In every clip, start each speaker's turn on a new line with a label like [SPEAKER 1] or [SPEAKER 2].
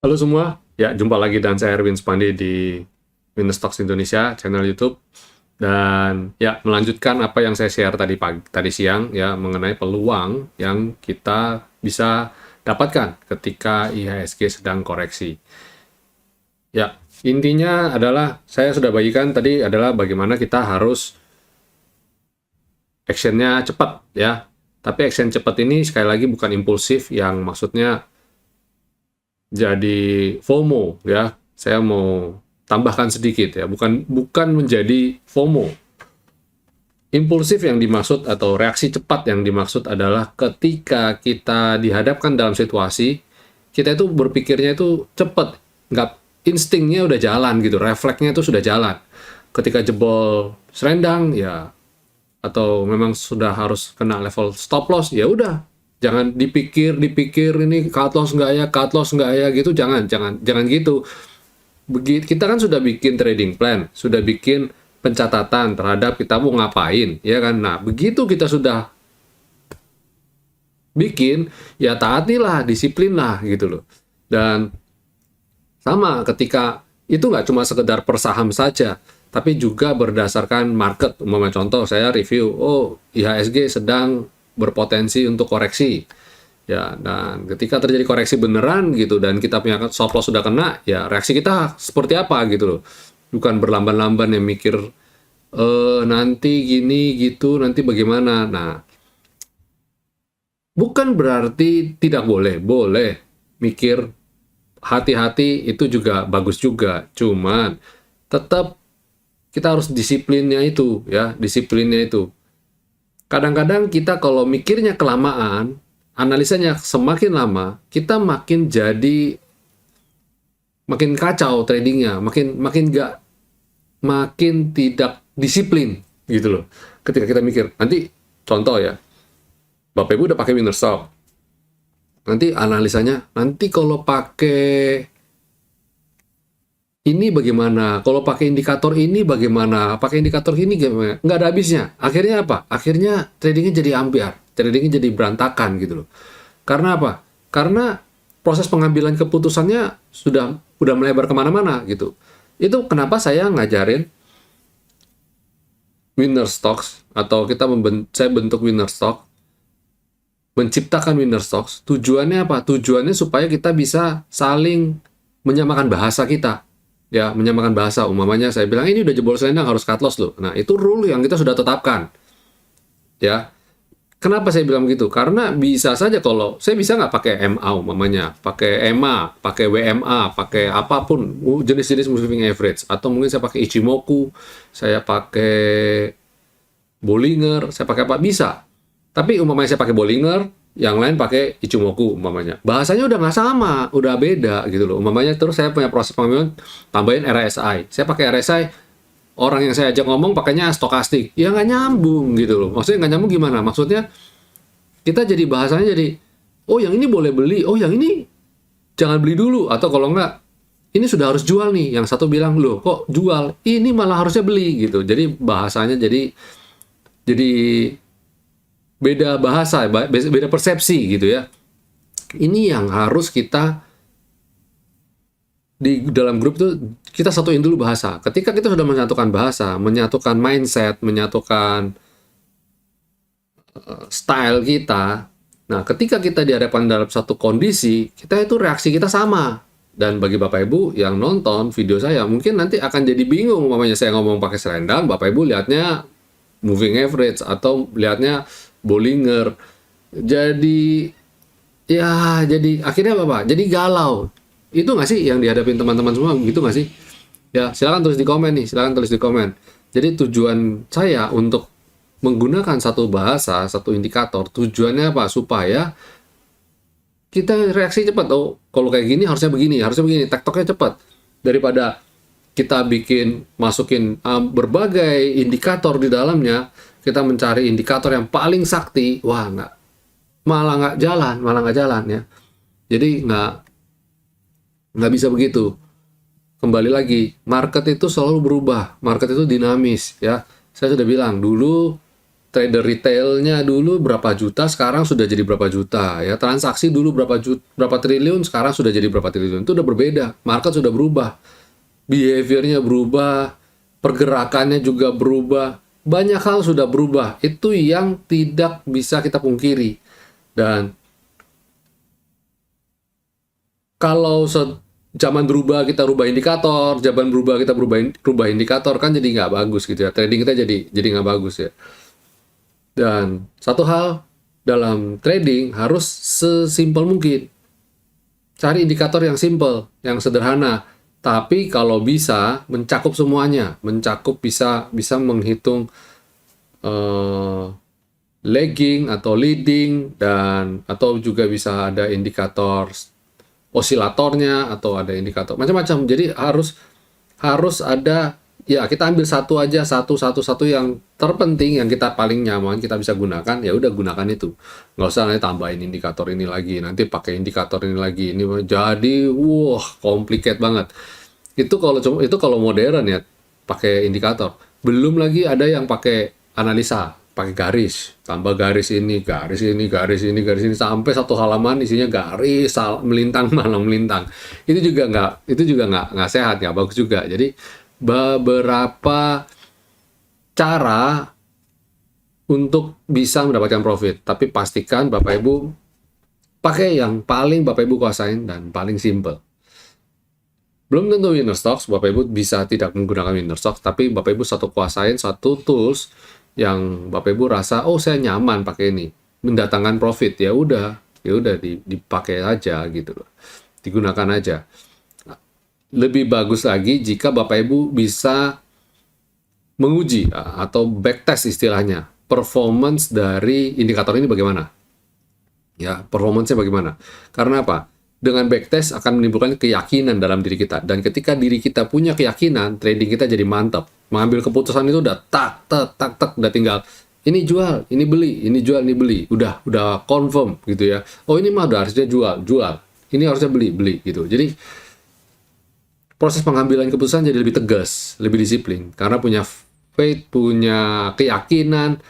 [SPEAKER 1] Halo semua, ya jumpa lagi dengan saya Erwin Spandi di Winner Stocks Indonesia, channel YouTube. Dan ya melanjutkan apa yang saya share tadi siang ya mengenai peluang yang kita bisa dapatkan ketika IHSG sedang koreksi. Ya, intinya adalah saya sudah bagikan tadi adalah bagaimana kita harus actionnya cepat ya. Tapi action cepat ini sekali lagi bukan impulsif yang maksudnya jadi FOMO ya. Saya mau tambahkan sedikit ya, bukan menjadi FOMO. Impulsif yang dimaksud atau reaksi cepat yang dimaksud adalah ketika kita dihadapkan dalam situasi, kita itu berpikirnya itu cepat, nggak instingnya udah jalan gitu, refleksnya itu sudah jalan. Ketika jebol serendang ya, atau memang sudah harus kena level stop loss, ya udah. Jangan dipikir ini cut loss nggak ya gitu, jangan gitu. Kita kan sudah bikin trading plan, sudah bikin pencatatan terhadap kita mau ngapain, ya kan? Nah, begitu kita sudah bikin, ya taatilah, disiplinlah gitu loh. Dan sama ketika itu nggak cuma sekedar per saham saja, tapi juga berdasarkan market. Umpama contoh, saya review, IHSG sedang berpotensi untuk koreksi. Ya, dan ketika terjadi koreksi beneran gitu dan kita punya stop loss sudah kena, ya reaksi kita seperti apa gitu loh. Bukan berlamban-lamban yang mikir nanti gini gitu, nanti bagaimana. Nah, bukan berarti tidak boleh, boleh mikir hati-hati, itu juga bagus juga. Cuman tetap kita harus disiplinnya itu ya, disiplinnya itu. Kadang-kadang kita kalau mikirnya kelamaan, analisanya semakin lama, kita makin kacau tradingnya, makin tidak disiplin gitu loh. Ketika kita mikir, nanti contoh ya, Bapak Ibu udah pakai Winner Stock, nanti analisanya, nanti kalau pakai ini bagaimana, kalau pakai indikator ini bagaimana, pakai indikator ini gimana, nggak ada habisnya. Akhirnya apa? Akhirnya tradingnya jadi ambiar, tradingnya jadi berantakan gitu loh. Karena apa? Karena proses pengambilan keputusannya udah melebar kemana-mana gitu. Itu kenapa saya ngajarin Winner Stocks, atau saya bentuk Winner Stock, menciptakan Winner Stocks. Tujuannya apa? Tujuannya supaya kita bisa saling menyamakan bahasa kita. Ya, menyamakan bahasa. Umpamanya saya bilang, ini udah jebol selendang, harus cut loss loh. Nah, itu rule yang kita sudah tetapkan. Ya, kenapa saya bilang begitu? Karena bisa saja kalau saya bisa nggak pakai MA umpamanya, pakai EMA, pakai WMA, pakai apapun jenis-jenis moving average, atau mungkin saya pakai Ichimoku, saya pakai Bollinger, saya pakai apa, bisa. Tapi umpamanya saya pakai Bollinger, yang lain pakai Ichimoku umpamanya. Bahasanya udah nggak sama, udah beda gitu loh. Umpamanya terus saya punya proses pengambilan, tambahin RSI. Saya pakai RSI, orang yang saya ajak ngomong pakainya stokastik. Ya nggak nyambung gitu loh. Maksudnya nggak nyambung gimana? Maksudnya kita jadi bahasanya jadi, oh yang ini boleh beli, oh yang ini jangan beli dulu. Atau kalau nggak, ini sudah harus jual nih. Yang satu bilang, loh kok jual? Ini malah harusnya beli gitu. Jadi bahasanya jadi beda bahasa, beda persepsi gitu ya. Ini yang harus kita di dalam grup tuh kita satuin dulu bahasa. Ketika kita sudah menyatukan bahasa, menyatukan mindset, menyatukan style kita, nah ketika kita dihadapkan dalam satu kondisi, kita itu reaksi kita sama. Dan bagi Bapak Ibu yang nonton video saya, mungkin nanti akan jadi bingung, umpamanya saya ngomong pakai selendang, Bapak Ibu lihatnya moving average atau lihatnya Bollinger. Jadi akhirnya apa? Jadi galau. Itu nggak sih yang dihadapin teman-teman semua, gitu nggak sih? Ya, silakan tulis di komen nih, silakan tulis di komen. Jadi tujuan saya untuk menggunakan satu bahasa, satu indikator, tujuannya apa? Supaya kita reaksi cepat. Oh, kalau kayak gini harusnya begini, tektoknya cepat. Daripada kita masukin berbagai indikator di dalamnya, kita mencari indikator yang paling sakti, wah malah nggak jalan ya. Jadi nggak bisa begitu. Kembali lagi, market itu selalu berubah, market itu dinamis ya. Saya sudah bilang dulu, trader retailnya dulu berapa juta, sekarang sudah jadi berapa juta ya. Transaksi dulu berapa triliun, sekarang sudah jadi berapa triliun. Itu udah berbeda. Market sudah berubah. Behaviornya berubah, pergerakannya juga berubah. Banyak hal sudah berubah. Itu yang tidak bisa kita pungkiri. Dan kalau zaman berubah kita rubah indikator, zaman berubah kita rubah indikator, kan jadi nggak bagus gitu ya. Trading kita jadi nggak bagus ya. Dan satu hal dalam trading harus sesimpel mungkin. Cari indikator yang simple, yang sederhana. Tapi kalau bisa mencakup semuanya, bisa menghitung lagging atau leading, dan atau juga bisa ada indikator osilatornya atau ada indikator macam-macam. Jadi harus ada, ya kita ambil satu aja, satu yang terpenting, yang kita paling nyaman, kita bisa gunakan, ya udah gunakan itu. Nggak usah nanti tambahin indikator ini lagi, nanti pakai indikator ini lagi. Ini jadi complicated banget. Itu kalau modern ya, pakai indikator. Belum lagi ada yang pakai analisa, pakai garis, tambah garis ini, sampai satu halaman isinya garis, melintang malang melintang. Itu juga nggak sehat, nggak bagus juga. Jadi beberapa cara untuk bisa mendapatkan profit, tapi pastikan Bapak Ibu pakai yang paling Bapak Ibu kuasain dan paling simple. Belum tentu winner stocks, Bapak Ibu bisa tidak menggunakan winner stocks, tapi Bapak Ibu kuasain satu tools yang Bapak Ibu rasa, oh saya nyaman pakai ini, mendatangkan profit, ya udah dipakai aja gitu loh, digunakan aja. Lebih bagus lagi jika Bapak Ibu bisa menguji atau backtest istilahnya, performance dari indikator ini bagaimana. Ya, performance-nya bagaimana. Karena apa? Dengan backtest akan menimbulkan keyakinan dalam diri kita. Dan ketika diri kita punya keyakinan, trading kita jadi mantap. Mengambil keputusan itu udah tak, udah tinggal ini jual, ini beli, ini jual, ini beli. Udah confirm gitu ya. Oh ini mah udah harusnya jual. Ini harusnya beli gitu. Jadi proses pengambilan keputusan jadi lebih tegas, lebih disiplin. Karena punya faith, punya keyakinan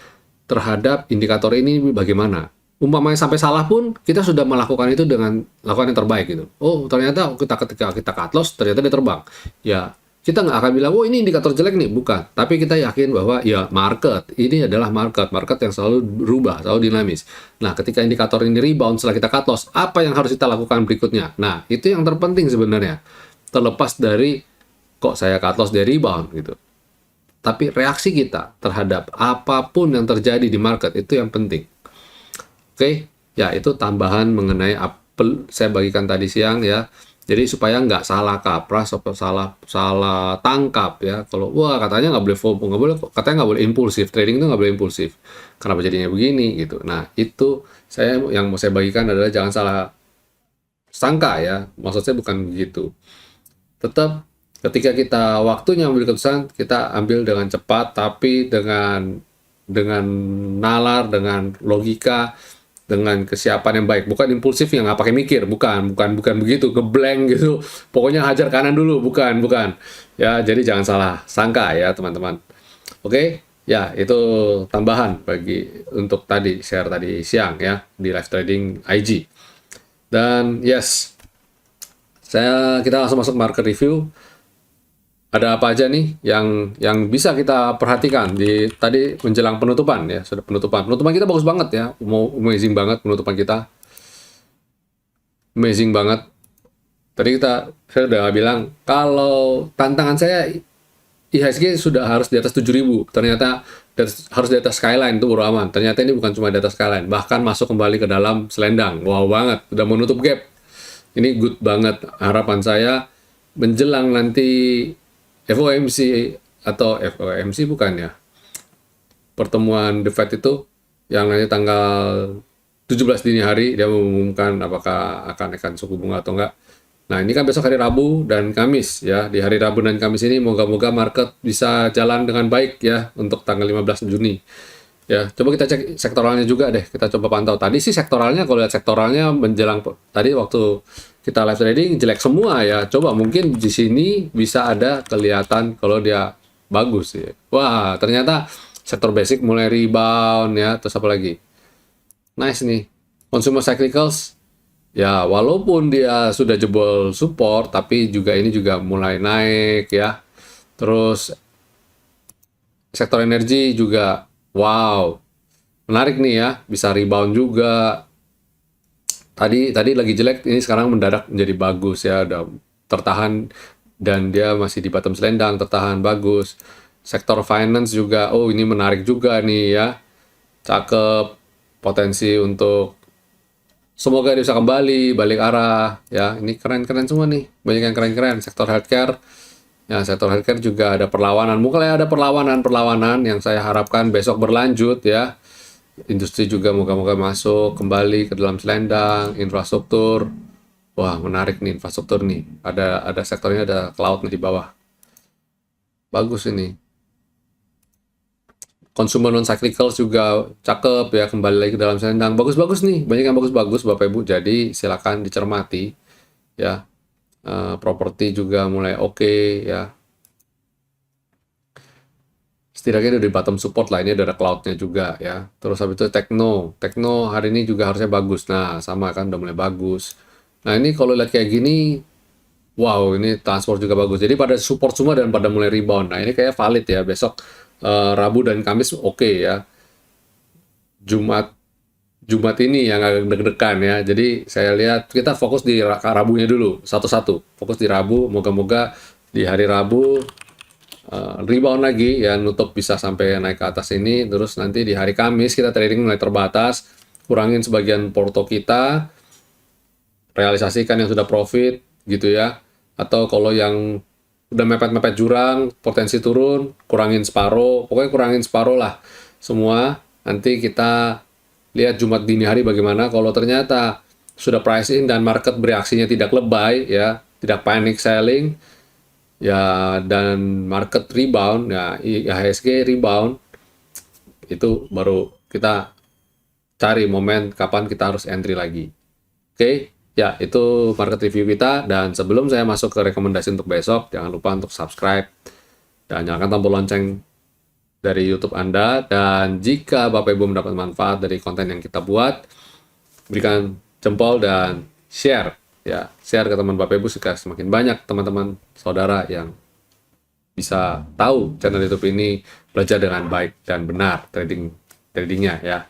[SPEAKER 1] terhadap indikator ini bagaimana. Umpamanya sampai salah pun, kita sudah melakukan itu dengan lakukan yang terbaik gitu. Oh, ternyata ketika kita cut loss, ternyata dia terbang. Ya, kita nggak akan bilang, oh ini indikator jelek nih. Bukan. Tapi kita yakin bahwa ya market, ini adalah market yang selalu berubah, selalu dinamis. Nah, ketika indikator ini rebound setelah kita cut loss, apa yang harus kita lakukan berikutnya? Nah, itu yang terpenting sebenarnya. Terlepas dari, kok saya cut loss dari rebound gitu. Tapi reaksi kita terhadap apapun yang terjadi di market, itu yang penting. Oke, ya itu tambahan mengenai Apple saya bagikan tadi siang ya. Jadi supaya nggak salah kaprah, salah tangkap ya. Kalau katanya nggak boleh FOMO, katanya nggak boleh impulsif, trading itu nggak boleh impulsif. Kenapa jadinya begini gitu? Nah itu yang mau saya bagikan adalah jangan salah sangka ya. Maksud saya bukan begitu. Tetap ketika kita waktunya ambil keputusan, kita ambil dengan cepat, tapi dengan nalar, dengan logika, dengan kesiapan yang baik, bukan impulsif yang nggak pakai mikir, bukan begitu, ngeblank gitu, pokoknya hajar kanan dulu, bukan, ya, jadi jangan salah sangka ya teman-teman. Oke, ya itu tambahan untuk tadi share tadi siang ya di live trading IG. Dan yes, kita langsung masuk market review. Ada apa aja nih yang bisa kita perhatikan di tadi menjelang penutupan ya, sudah penutupan kita bagus banget ya, amazing banget penutupan kita, amazing banget. Tadi saya udah bilang kalau tantangan saya IHSG sudah harus di atas 7.000, ternyata harus di atas skyline itu baru aman. Ternyata ini bukan cuma di atas skyline, bahkan masuk kembali ke dalam selendang. Wow banget, udah menutup gap. Ini good banget. Harapan saya menjelang nanti FOMC atau FOMC bukan ya, pertemuan The Fed itu yang nanti tanggal 17 dini hari dia mengumumkan apakah akan suku bunga atau enggak. Nah ini kan besok hari Rabu dan Kamis ya. Di hari Rabu dan Kamis ini moga-moga market bisa jalan dengan baik ya untuk tanggal 15 Juni. Ya, coba kita cek sektoralnya juga deh. Kita coba pantau. Tadi sih sektoralnya, kalau lihat sektoralnya menjelang tadi waktu kita live trading jelek semua ya. Coba mungkin di sini bisa ada kelihatan kalau dia bagus ya. Wah, ternyata sektor basic mulai rebound ya. Terus apa lagi? Nice nih. Consumer cyclicals ya, walaupun dia sudah jebol support, tapi juga ini juga mulai naik ya. Terus sektor energi juga, wow, menarik nih ya, bisa rebound juga. Tadi lagi jelek, ini sekarang mendadak menjadi bagus ya, udah tertahan dan dia masih di bottom selendang, tertahan bagus. Sektor finance juga, oh ini menarik juga nih ya, cakep, potensi untuk semoga dia bisa kembali, balik arah ya. Ini keren-keren semua nih, banyak yang keren-keren. Sektor healthcare, ya sektor healthcare juga ada perlawanan, mulai ada perlawanan yang saya harapkan besok berlanjut ya. Industri juga moga-moga masuk kembali ke dalam selendang. Infrastruktur, wah menarik nih infrastruktur nih, ada sektornya, ada cloud nih di bawah, bagus ini. Consumer non cyclical juga cakep ya, kembali lagi ke dalam selendang, bagus-bagus nih, banyak yang bagus-bagus Bapak Ibu, jadi silakan dicermati ya. Properti juga mulai oke ya, setidaknya udah di bottom support lah, ini ada cloud-nya juga ya. Terus habis itu Tekno hari ini juga harusnya bagus. Nah, sama kan udah mulai bagus. Nah, ini kalau lihat kayak gini, wow, ini transport juga bagus. Jadi pada support semua dan pada mulai rebound. Nah, ini kayak valid ya. Besok Rabu dan Kamis oke ya. Jumat ini yang agak deg-degan ya. Jadi saya lihat kita fokus di Rabunya dulu satu-satu. Fokus di Rabu, moga-moga di hari Rabu rebound lagi ya, nutup bisa sampai naik ke atas ini. Terus nanti di hari Kamis kita trading mulai terbatas, kurangin sebagian porto kita, realisasikan yang sudah profit gitu ya. Atau kalau yang udah mepet-mepet jurang, potensi turun, kurangin separuh, pokoknya kurangin separuh lah semua. Nanti kita lihat Jumat dini hari bagaimana. Kalau ternyata sudah price in dan market bereaksinya tidak lebay ya, tidak panic selling ya, dan market rebound ya, IHSG rebound, itu baru kita cari momen kapan kita harus entry lagi. Oke, ya itu market review kita. Dan sebelum saya masuk ke rekomendasi untuk besok, jangan lupa untuk subscribe dan nyalakan tombol lonceng dari YouTube Anda. Dan jika Bapak Ibu mendapat manfaat dari konten yang kita buat, berikan jempol dan share ya, share ke teman Bapak Ibu supaya semakin banyak teman-teman saudara yang bisa tahu channel YouTube ini, belajar dengan baik dan benar tradingnya ya.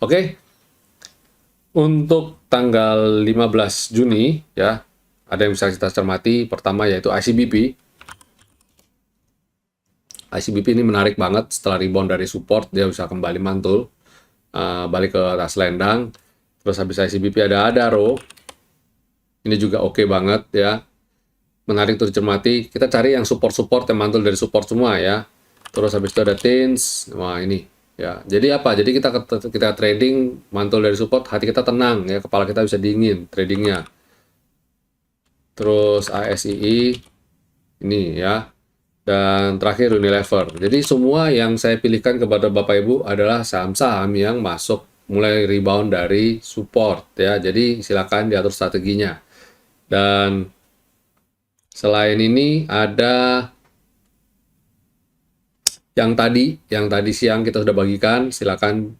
[SPEAKER 1] Oke. Untuk tanggal 15 Juni ya, ada yang bisa kita cermati. Pertama yaitu ICBP. ICBP ini menarik banget, setelah rebound dari support dia bisa kembali mantul, balik ke atas selendang. Terus habis ICBP ada Adaro. Ini juga oke banget ya. Menarik untuk dicermati. Kita cari yang support-support yang mantul dari support semua ya. Terus habis itu ada TINS. Wah, ini ya. Jadi apa? Jadi kita trading mantul dari support, hati kita tenang ya, kepala kita bisa dingin tradingnya. Terus ASII ini ya. Dan terakhir Unilever. Jadi semua yang saya pilihkan kepada Bapak Ibu adalah saham-saham yang masuk mulai rebound dari support ya. Jadi silakan diatur strateginya. Dan selain ini ada yang tadi siang kita sudah bagikan, silakan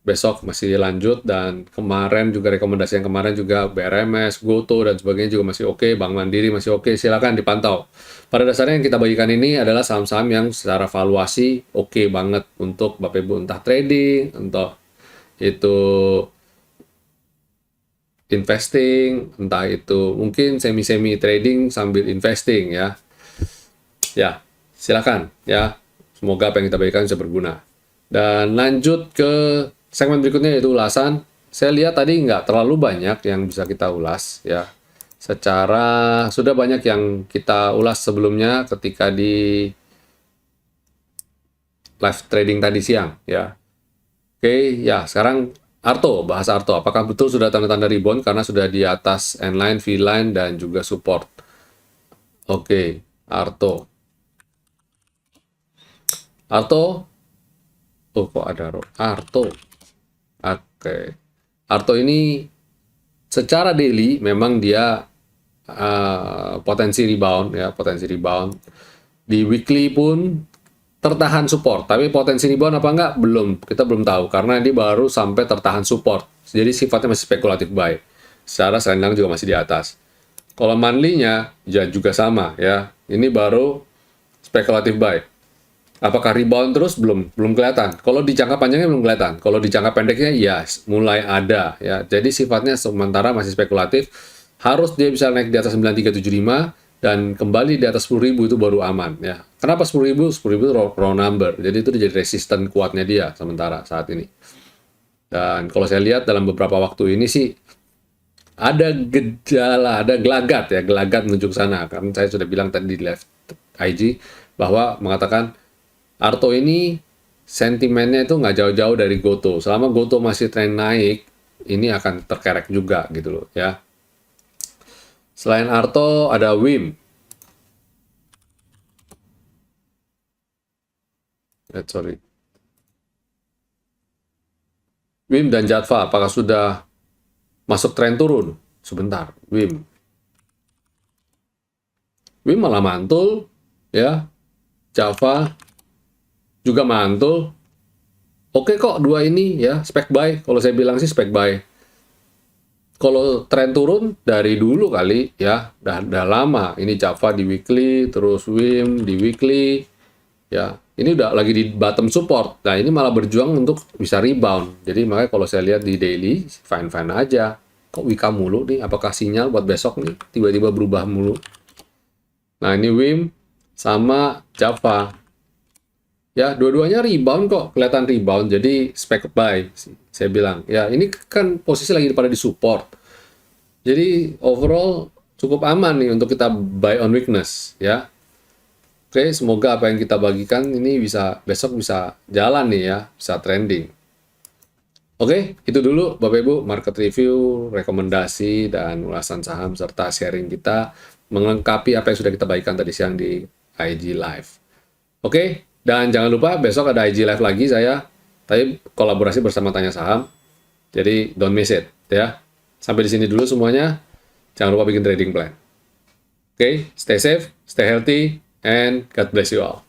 [SPEAKER 1] besok masih lanjut. Dan kemarin juga rekomendasi yang kemarin juga BRMS, Goto dan sebagainya juga masih oke, Bank Mandiri masih oke, silakan dipantau. Pada dasarnya yang kita bagikan ini adalah saham-saham yang secara valuasi oke banget untuk Bapak Ibu, entah trading, entah itu investing, entah itu mungkin semi-semi trading sambil investing ya. Ya, silakan ya. Semoga apa yang kita berikan bisa berguna. Dan lanjut ke segmen berikutnya yaitu ulasan. Saya lihat tadi nggak terlalu banyak yang bisa kita ulas ya. Secara sudah banyak yang kita ulas sebelumnya ketika di live trading tadi siang ya. Oke, ya sekarang Arto, bahas Arto. Apakah betul sudah tanda-tanda rebound karena sudah di atas N-line, V-line, dan juga support? Oke, Arto. Oh kok ada Arto? Oke. Arto ini secara daily memang dia potensi rebound ya, potensi rebound. Di weekly pun tertahan support, tapi potensi rebound apa enggak belum, kita belum tahu karena ini baru sampai tertahan support. Jadi sifatnya masih spekulatif buy. Secara trend line juga masih di atas. Kalau monthly-nya ya juga sama ya. Ini baru spekulatif buy. Apakah rebound terus belum kelihatan. Kalau di jangka panjangnya belum kelihatan. Kalau di jangka pendeknya ya mulai ada ya. Jadi sifatnya sementara masih spekulatif. Harus dia bisa naik di atas 9375 dan kembali di atas 10.000 itu baru aman ya. Kenapa 10.000? 10.000 itu raw number. Jadi itu jadi resisten kuatnya dia sementara saat ini. Dan kalau saya lihat dalam beberapa waktu ini sih ada gejala, ada gelagat menuju ke sana. Karena saya sudah bilang tadi di live IG bahwa mengatakan Arto ini sentimennya itu nggak jauh-jauh dari Goto. Selama Goto masih tren naik, ini akan terkerek juga gitu loh ya. Selain Arto ada WIM. Sorry. WIM dan Jatva apakah sudah masuk tren turun? Sebentar, WIM malah mantul ya. Java juga mantul. Oke kok dua ini ya spek buy. Kalau saya bilang sih spek buy. Kalau tren turun dari dulu kali ya, udah lama. Ini Java di weekly, terus WIM di weekly, ya. Ini udah lagi di bottom support. Nah ini malah berjuang untuk bisa rebound. Jadi makanya kalau saya lihat di daily, fine-fine aja. Kok Wika mulu nih? Apakah sinyal buat besok nih? Tiba-tiba berubah mulu. Nah ini WIM sama Java. Ya, dua-duanya rebound kok, kelihatan rebound. Jadi spek buy, saya bilang. Ya, ini kan posisi lagi pada di support. Jadi overall cukup aman nih untuk kita buy on weakness, ya. Oke, semoga apa yang kita bagikan ini bisa besok bisa jalan nih ya, bisa trending. Oke, itu dulu Bapak Ibu market review, rekomendasi dan ulasan saham serta sharing kita melengkapi apa yang sudah kita bagikan tadi siang di IG Live. Oke. Dan jangan lupa besok ada IG Live lagi saya. Tapi kolaborasi bersama Tanya Saham. Jadi don't miss it ya. Sampai di sini dulu semuanya. Jangan lupa bikin trading plan. Oke, stay safe, stay healthy, and God bless you all.